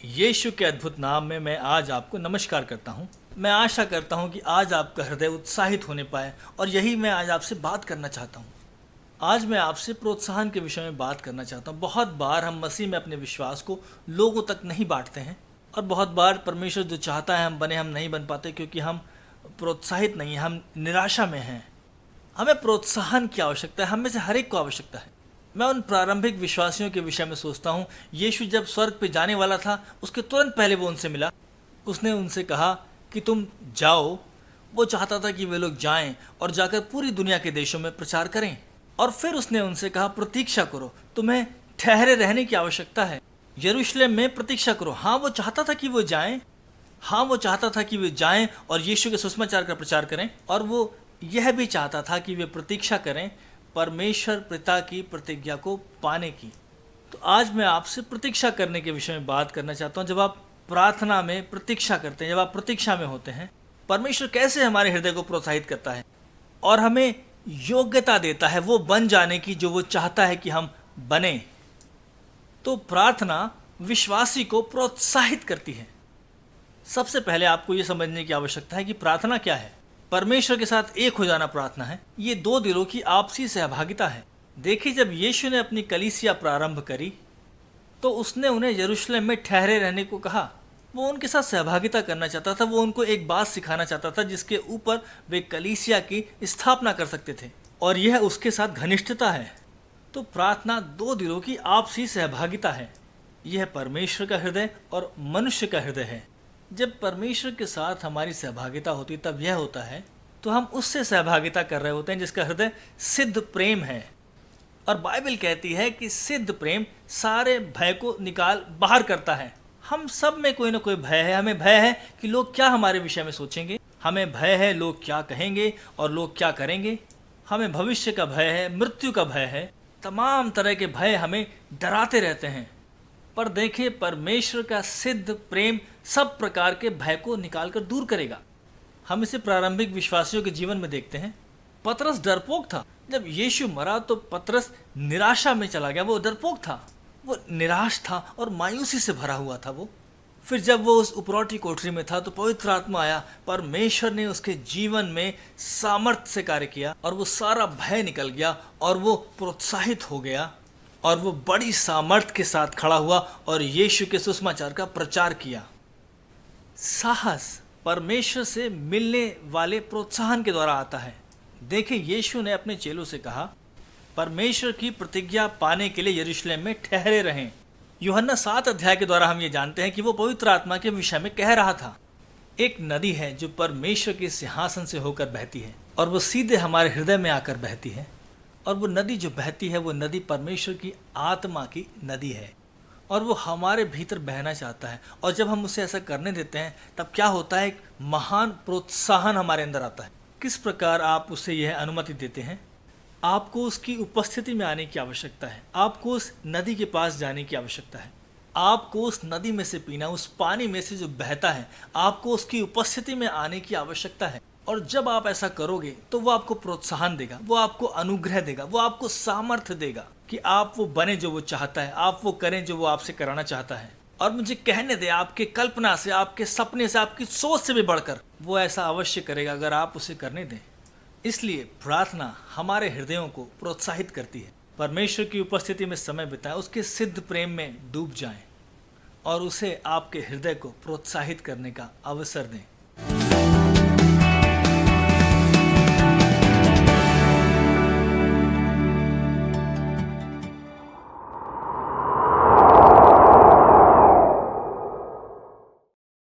यीशु के अद्भुत नाम में मैं आज आपको नमस्कार करता हूँ। मैं आशा करता हूँ कि आज आपका हृदय उत्साहित होने पाए और यही मैं आज आपसे बात करना चाहता हूँ। आज मैं आपसे प्रोत्साहन के विषय में बात करना चाहता हूँ। बहुत बार हम मसीह में अपने विश्वास को लोगों तक नहीं बांटते हैं और बहुत बार परमेश्वर जो चाहता है हम नहीं बन पाते क्योंकि हम प्रोत्साहित नहीं हैं, हम निराशा में हैं। हमें प्रोत्साहन की आवश्यकता है, हम में से हर एक को आवश्यकता है। मैं उन प्रारंभिक विश्वासियों के विषय में सोचता हूँ। यीशु जब स्वर्ग पे जाने वाला था उसके तुरंत पहले वो उनसे मिला। उसने उनसे कहा कि तुम जाओ। वो चाहता था कि वे लोग जाएं और जाकर पूरी दुनिया के देशों में प्रचार करें। और फिर उसने उनसे कहा प्रतीक्षा करो, तुम्हें ठहरे रहने की आवश्यकता है, यरूशलेम में प्रतीक्षा करो। हाँ, वो चाहता था कि वो जाएं। हाँ, वो चाहता था कि वे जाएं और यीशु के सुसमाचार का प्रचार करें। और वो यह भी चाहता था कि वे प्रतीक्षा करें परमेश्वर पिता की प्रतिज्ञा को पाने की। तो आज मैं आपसे प्रतीक्षा करने के विषय में बात करना चाहता हूँ। जब आप प्रार्थना में प्रतीक्षा करते हैं, जब आप प्रतीक्षा में होते हैं, परमेश्वर कैसे हमारे हृदय को प्रोत्साहित करता है और हमें योग्यता देता है वो बन जाने की जो वो चाहता है कि हम बने। तो प्रार्थना विश्वासी को प्रोत्साहित करती है। सबसे पहले आपको ये समझने की आवश्यकता है कि प्रार्थना क्या है। परमेश्वर के साथ एक हो जाना प्रार्थना है। ये दो दिलों की आपसी सहभागिता है। देखिए, जब यीशु ने अपनी कलीसिया प्रारंभ करी तो उसने उन्हें यरूशलेम में ठहरे रहने को कहा। वो उनके साथ सहभागिता करना चाहता था। वो उनको एक बात सिखाना चाहता था जिसके ऊपर वे कलीसिया की स्थापना कर सकते थे, और यह उसके साथ घनिष्ठता है। तो प्रार्थना दो दिलों की आपसी सहभागिता है। यह परमेश्वर का हृदय और मनुष्य का हृदय है। जब परमेश्वर के साथ हमारी सहभागिता होती तब यह होता है तो हम उससे सहभागिता कर रहे होते हैं जिसका हृदय सिद्ध प्रेम है। और बाइबल कहती है कि सिद्ध प्रेम सारे भय को निकाल बाहर करता है। हम सब में कोई ना कोई भय है। हमें भय है कि लोग क्या हमारे विषय में सोचेंगे, हमें भय है लोग क्या कहेंगे और लोग क्या करेंगे, हमें भविष्य का भय है, मृत्यु का भय है। तमाम तरह के भय हमें डराते रहते हैं। पर देखें, परमेश्वर का सिद्ध प्रेम सब प्रकार के भय को निकालकर दूर करेगा। हम इसे प्रारंभिक विश्वासियों के जीवन में देखते हैं। पतरस डरपोक था। जब यीशु मरा तो पतरस निराशा में चला गया। वो डरपोक था, वो निराश था और मायूसी से भरा हुआ था। वो फिर जब वो उस उपरौठी कोठरी में था तो पवित्र आत्मा आया। परमेश्वर ने उसके जीवन में सामर्थ्य से कार्य किया और वो सारा भय निकल गया और वो प्रोत्साहित हो गया और वो बड़ी सामर्थ्य के साथ खड़ा हुआ और यीशु के सुसमाचार का प्रचार किया। साहस परमेश्वर से मिलने वाले प्रोत्साहन के द्वारा आता है। देखिए, यीशु ने अपने चेलों से कहा परमेश्वर की प्रतिज्ञा पाने के लिए यरूशलेम में ठहरे रहें। यूहन्ना 7 अध्याय के द्वारा हम ये जानते हैं कि वो पवित्र आत्मा के विषय में कह रहा था। एक नदी है जो परमेश्वर के सिंहासन से होकर बहती है और वो सीधे हमारे हृदय में आकर बहती है। और वो नदी जो बहती है वो नदी परमेश्वर की आत्मा की नदी है और वो हमारे भीतर बहना चाहता है। और जब हम उसे ऐसा करने देते हैं तब क्या होता है, एक महान प्रोत्साहन हमारे अंदर आता है। किस प्रकार आप उसे यह अनुमति देते हैं? आपको उसकी उपस्थिति में आने की आवश्यकता है। आपको उस नदी के पास जाने की आवश्यकता है। आपको उस नदी में से पीना, उस पानी में से जो बहता है, आपको उसकी उपस्थिति में आने की आवश्यकता है। और जब आप ऐसा करोगे तो वो आपको प्रोत्साहन देगा, वो आपको अनुग्रह देगा, वो आपको सामर्थ्य देगा कि आप वो बने जो वो चाहता है, आप वो करें जो वो आपसे कराना चाहता है। और मुझे कहने दे, आपके कल्पना से, आपके सपने से, आपकी सोच से भी बढ़कर वो ऐसा अवश्य करेगा अगर आप उसे करने दें। इसलिए प्रार्थना हमारे हृदयों को प्रोत्साहित करती है। परमेश्वर की उपस्थिति में समय बिताएं, उसके सिद्ध प्रेम में डूब जाएं और उसे आपके हृदय को प्रोत्साहित करने का अवसर दें।